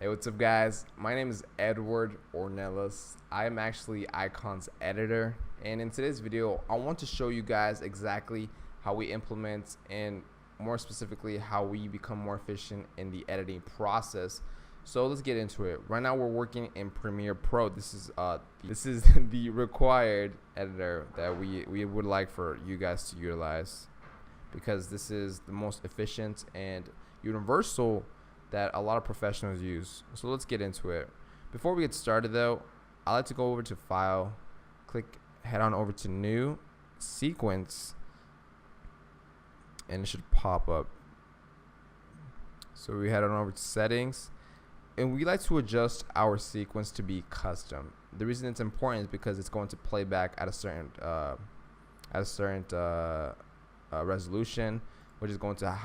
Hey, what's up, guys? My name is Edward Ornelas. I am actually Icon's editor, and in today's video, I want to show you guys exactly how we implement and more specifically how we become more efficient in the editing process. So let's get into it. Right now, we're working in Premiere Pro. This is the required editor that we would like for you guys to utilize, because this is the most efficient and universal that a lot of professionals use. So let's get into it. Before we get started though, I like to go over to File, head on over to New, Sequence, and it should pop up. So we head on over to Settings, and we like to adjust our sequence to be custom. The reason it's important is because it's going to play back at a certain resolution, which is going to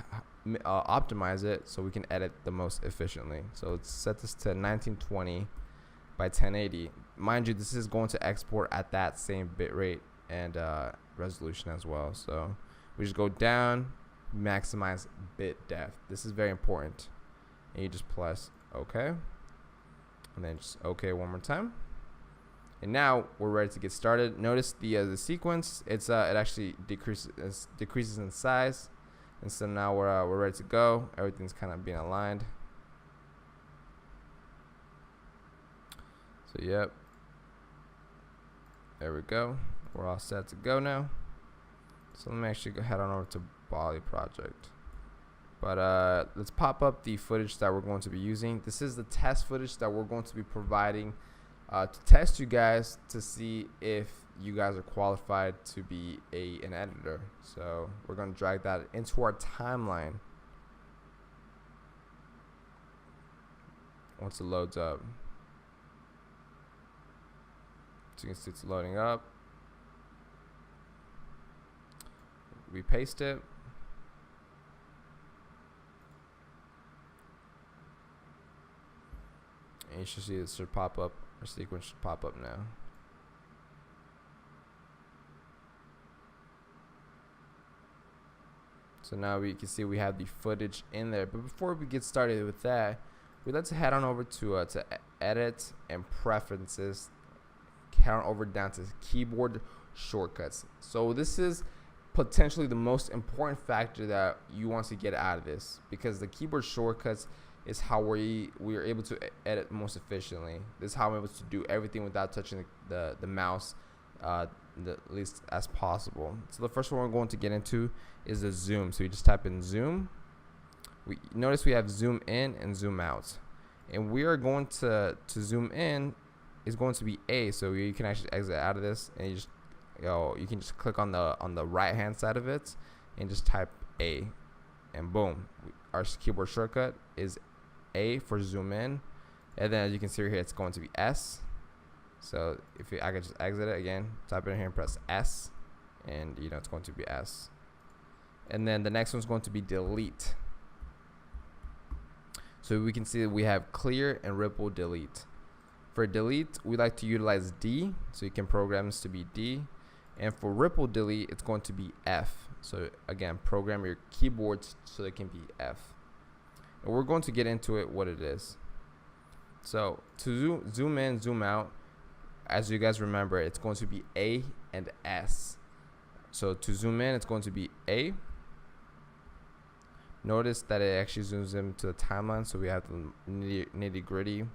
optimize it so we can edit the most efficiently. So let's set this to 1920 by 1080. Mind you, this is going to export at that same bitrate and resolution as well. So we just go down, maximize bit depth. This is very important, and you just press OK, and then just OK one more time. And now we're ready to get started. Notice the sequence, it actually decreases in size. And so now we're ready to go. Everything's kind of being aligned. So yep, there we go. We're all set to go now. So let me actually go head on over to Bali project. But let's pop up the footage that we're going to be using. This is the test footage that we're going to be providing to test you guys to see if you guys are qualified to be an editor. So we're going to drag that into our timeline once it loads up. So you can see it's loading up. We paste it. And you should see it should pop up. Our sequence should pop up now. So now we can see we have the footage in there. But before we get started with that, we'd like to head on over to Edit and Preferences. Head on over down to Keyboard Shortcuts. So this is potentially the most important factor that you want to get out of this, because the keyboard shortcuts is how we are able to edit most efficiently. This is how I'm able to do everything without touching the mouse the least as possible. So the first one we're going to get into is the zoom. So you just type in zoom. We notice we have zoom in and zoom out, and we are going to zoom in is going to be A. So you can actually exit out of this, and you can just click on the right hand side of it and just type A, and boom, our keyboard shortcut is A for zoom in. And then as you can see here, it's going to be S. So I can just exit it again, type it in here and press S, and it's going to be S. And then the next one's going to be delete. So we can see that we have clear and ripple delete. For delete, we like to utilize D, so you can program this to be D. And for ripple delete, it's going to be F. So again, program your keyboards so it can be F. And we're going to get into it, what it is. So to zoom in, zoom out, as you guys remember, it's going to be A and S. So to zoom in, it's going to be A. Notice that it actually zooms into the timeline, so we have the nitty gritty.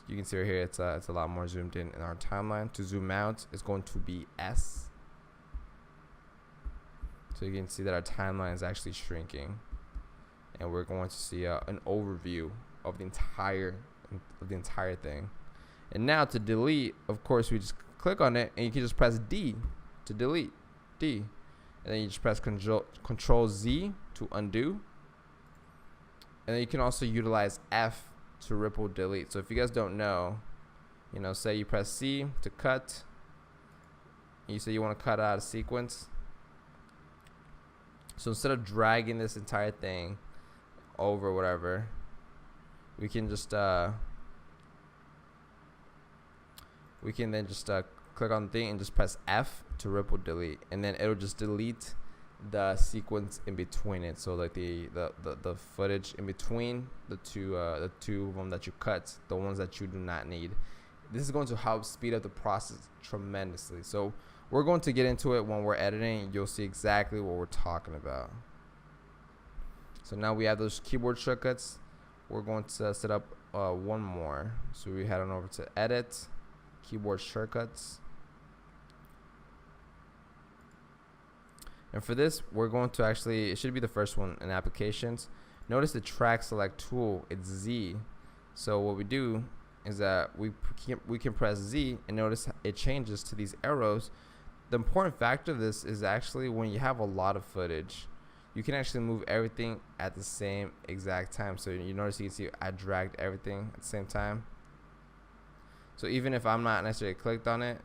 You can see right here, it's a lot more zoomed in our timeline. To zoom out, it's going to be S. So you can see that our timeline is actually shrinking, and we're going to see an overview of the entire thing. And now to delete, of course, we just click on it, and you can just press D to delete, D. And then you just press Control Z to undo. And then you can also utilize F to ripple delete. So if you guys don't know, say you press C to cut. You say you want to cut out a sequence. So instead of dragging this entire thing over whatever, we can just click on the thing and just press F to ripple delete, and then it'll just delete the sequence in between it. So like the footage in between the two of them that you cut, the ones that you do not need. This is going to help speed up the process tremendously. So we're going to get into it when we're editing. You'll see exactly what we're talking about. So now we have those keyboard shortcuts. We're going to set up one more. So we head on over to Edit, Keyboard Shortcuts. And for this, we're going to actually, it should be the first one in Applications. Notice the track select tool, it's Z. So what we do is that we can press Z, and notice it changes to these arrows. The important factor of this is actually when you have a lot of footage, you can actually move everything at the same exact time. So you notice, you can see I dragged everything at the same time. So even if I'm not necessarily clicked on it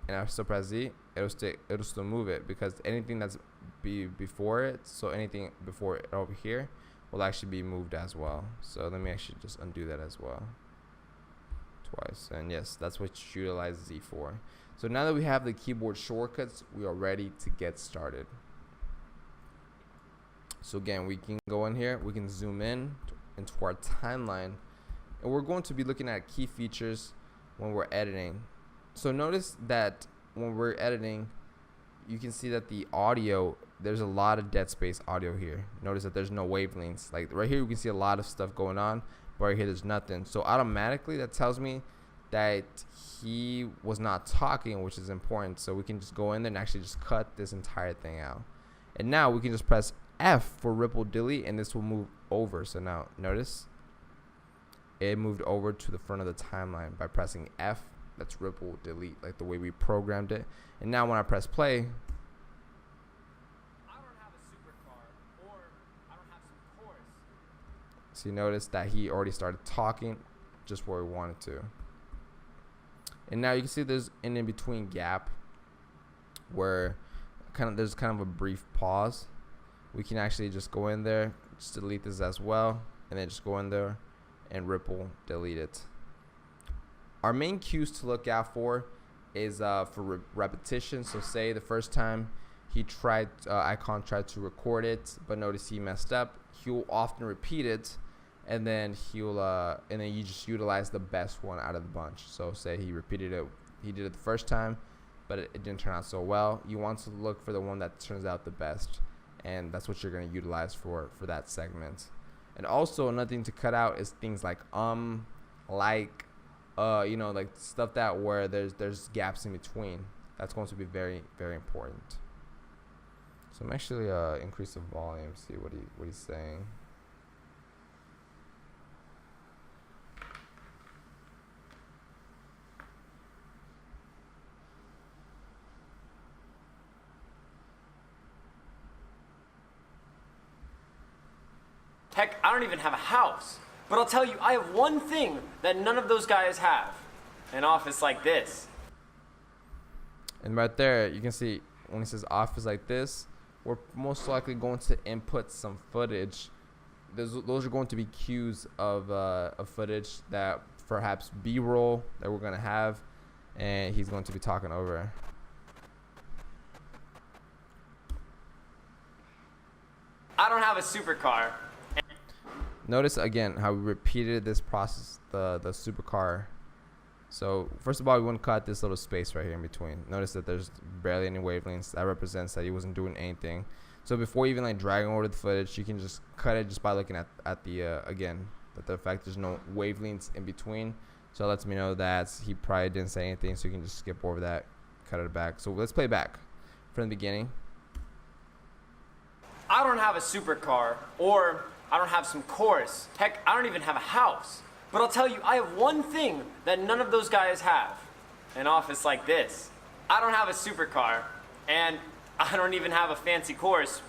and I still press Z, it'll still move it, because anything that's before it, so anything before it over here, will actually be moved as well. So let me actually just undo that as well twice. And yes, that's what you utilize Z for. So now that we have the keyboard shortcuts, we are ready to get started. So again, we can go in here, we can zoom in into our timeline, and we're going to be looking at key features when we're editing. So notice that when we're editing, you can see that the audio, there's a lot of dead space audio here. Notice that there's no wavelengths. Like right here, you can see a lot of stuff going on, but right here, there's nothing. So automatically, that tells me that he was not talking, which is important. So we can just go in there and actually just cut this entire thing out. And now we can just press F for ripple delete, and this will move over. So now notice it moved over to the front of the timeline by pressing F. That's ripple delete, like the way we programmed it. And now when I press play, I don't have a supercar, or I don't have some chorus. so you notice that he already started talking just where we wanted to. And now you can see there's an in between gap where there's kind of a brief pause. We can actually just go in there, just delete this as well, and then just go in there and ripple delete it. Our main cues to look out for is for repetition. So say the first time he tried, Icon tried to record it, but notice he messed up. He'll often repeat it, and then and then you just utilize the best one out of the bunch. So say he repeated it, he did it the first time, but it didn't turn out so well. You want to look for the one that turns out the best, and that's what you're going to utilize for that segment. And also another thing to cut out is things like like like stuff that where there's gaps in between. That's going to be very, very important. So I'm actually increase the volume, see what he's saying. Heck, I don't even have a house. But I'll tell you, I have one thing that none of those guys have. An office like this. And right there, you can see when it says office like this, we're most likely going to input some footage. Those are going to be cues of footage that perhaps B-roll that we're going to have, and he's going to be talking over. I don't have a supercar. Notice again how we repeated this process, the supercar. So first of all, we want to cut this little space right here in between. Notice that there's barely any wavelengths. That represents that he wasn't doing anything. So before even like dragging over the footage, you can just cut it just by looking at the again, that the fact there's no wavelengths in between. So it lets me know that he probably didn't say anything. So you can just skip over that, cut it back. So let's play back from the beginning. I don't have a supercar, or I don't have some chorus. Heck, I don't even have a house. But I'll tell you, I have one thing that none of those guys have. An office like this. I don't have a supercar, and I don't even have a fancy chorus,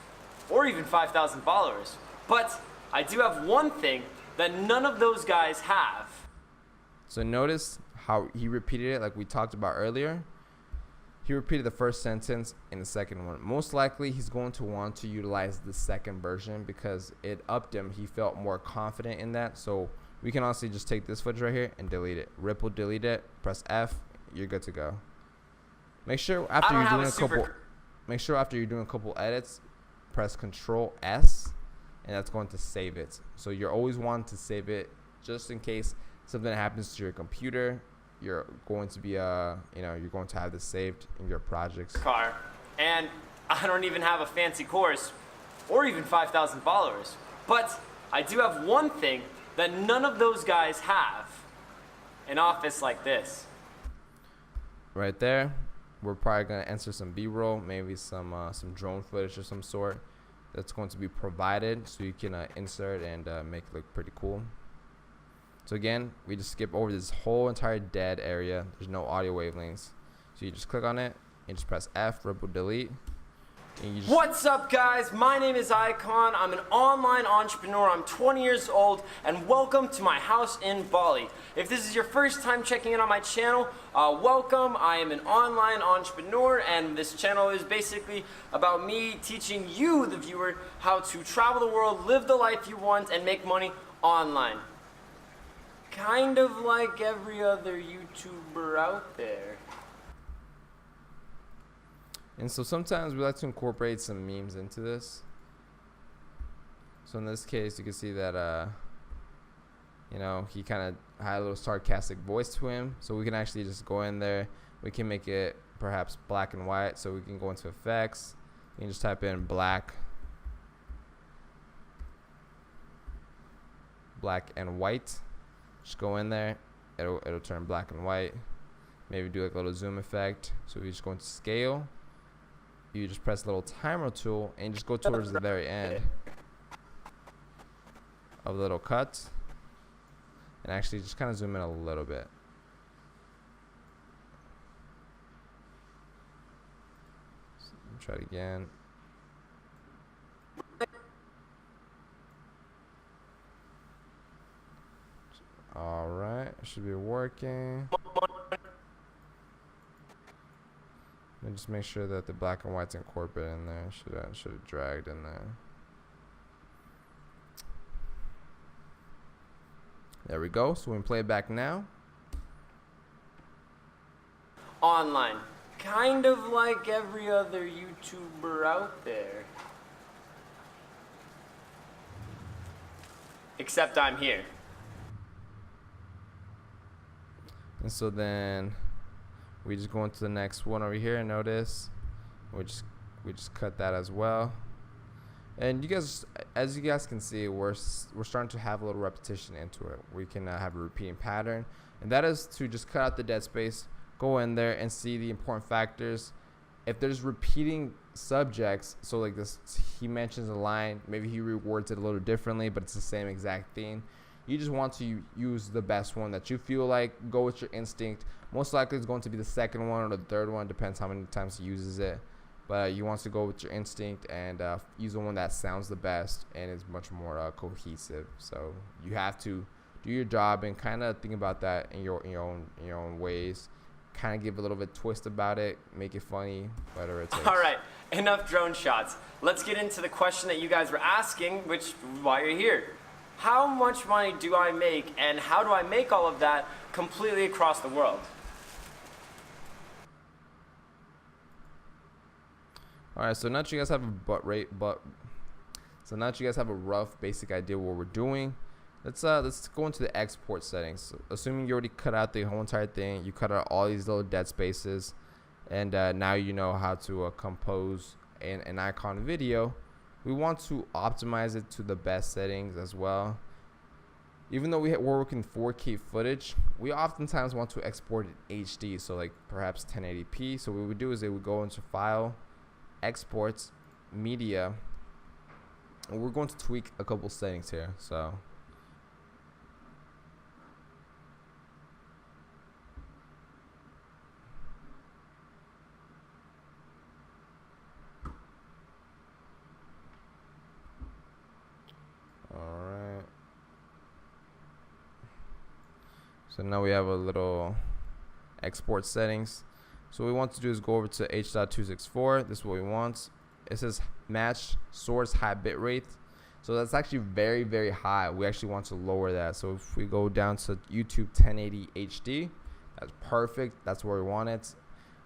or even 5,000 followers. But I do have one thing that none of those guys have. So notice how he repeated it like we talked about earlier. He repeated the first sentence in the second one. Most likely, he's going to want to utilize the second version because it upped him. He felt more confident in that. So we can honestly just take this footage right here and delete it. Ripple delete it. Press F. You're good to go. Make sure after you're doing a couple edits, press Control S, and that's going to save it. So you're always wanting to save it just in case something happens to your computer. You're going to be you're going to have this saved in your projects. Car, and I don't even have a fancy course or even 5,000 followers. But I do have one thing that none of those guys have. An office like this. Right there, we're probably going to enter some B-roll, maybe some drone footage of some sort that's going to be provided so you can insert and make it look pretty cool. So again, we just skip over this whole entire dead area. There's no audio wavelengths. So you just click on it and just press F, ripple delete. What's up, guys? My name is Icon. I'm an online entrepreneur. I'm 20 years old, and welcome to my house in Bali. If this is your first time checking in on my channel, welcome. I am an online entrepreneur, and this channel is basically about me teaching you, the viewer, how to travel the world, live the life you want, and make money online. Kind of like every other YouTuber out there. And so sometimes we like to incorporate some memes into this. So in this case, you can see that, he kind of had a little sarcastic voice to him. So we can actually just go in there. We can make it perhaps black and white. So we can go into effects. You can just type in black and white. Just go in there. It'll turn black and white. Maybe do like a little zoom effect. So we just go into scale. You just press the little timer tool and just go towards the very end of the little cut, and actually just kind of zoom in a little bit. So try it again. All right, should be working. And just make sure that the black and white's incorporated in there. Should have dragged in there. There we go. So we can play it back now. Online. Kind of like every other YouTuber out there. Except I'm here. And so then we just go into the next one over here and notice we just cut that as well. And you guys, as you guys can see, we're starting to have a little repetition into it. We can have a repeating pattern, and that is to just cut out the dead space, go in there and see the important factors. If there's repeating subjects, so like this, he mentions a line, maybe he rewords it a little differently, but it's the same exact thing. You just want to use the best one that you feel like. Go with your instinct. Most likely it's going to be the second one or the third one. Depends how many times he uses it. But you want to go with your instinct and use the one that sounds the best and is much more cohesive. So you have to do your job and kind of think about that in your own ways. Kind of give a little bit twist about it. Make it funny. Whatever it takes. All right. Enough drone shots. Let's get into the question that you guys were asking, which is why you're here. How much money do I make, and how do I make all of that completely across the world? All right, so now that you guys have a rough basic idea of what we're doing, let's go into the export settings. So assuming you already cut out the whole entire thing, you cut out all these little dead spaces, and now you know how to compose an icon video. We want to optimize it to the best settings as well. Even though we're working 4K footage, we oftentimes want to export it HD, so like perhaps 1080p. So what we do is we go into File, Exports, Media, and we're going to tweak a couple settings here. So So now we have a little export settings. So what we want to do is go over to H.264. This is what we want. It says match source high bitrate. So that's actually very, very high. We actually want to lower that. So if we go down to YouTube 1080 HD, that's perfect. That's where we want it.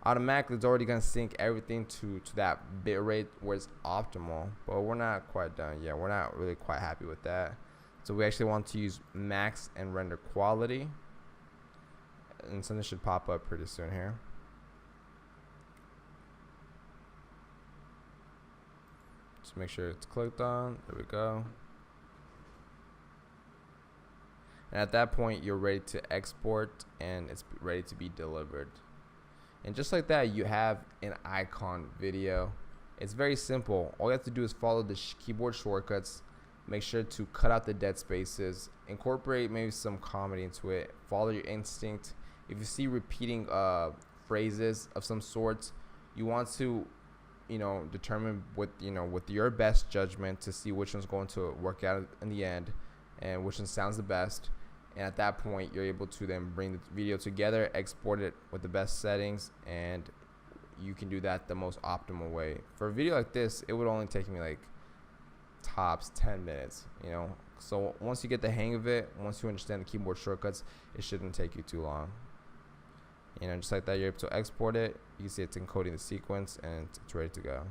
automatically it's already going to sync everything to that bit rate where it's optimal. But we're not quite done yet. We're not really quite happy with that. So we actually want to use max and render quality. And something should pop up pretty soon here. Just make sure it's clicked on. There we go. And at that point, you're ready to export and it's ready to be delivered. And just like that, you have an icon video. It's very simple. All you have to do is follow the keyboard shortcuts. Make sure to cut out the dead spaces. Incorporate maybe some comedy into it. Follow your instinct. If you see repeating phrases of some sorts, you want to, determine with your best judgment to see which one's going to work out in the end and which one sounds the best. And at that point, you're able to then bring the video together, export it with the best settings, and you can do that the most optimal way. For a video like this, it would only take me like tops 10 minutes, So once you get the hang of it, once you understand the keyboard shortcuts, it shouldn't take you too long. Just like that, you're able to export it. You can see it's encoding the sequence, and it's ready to go.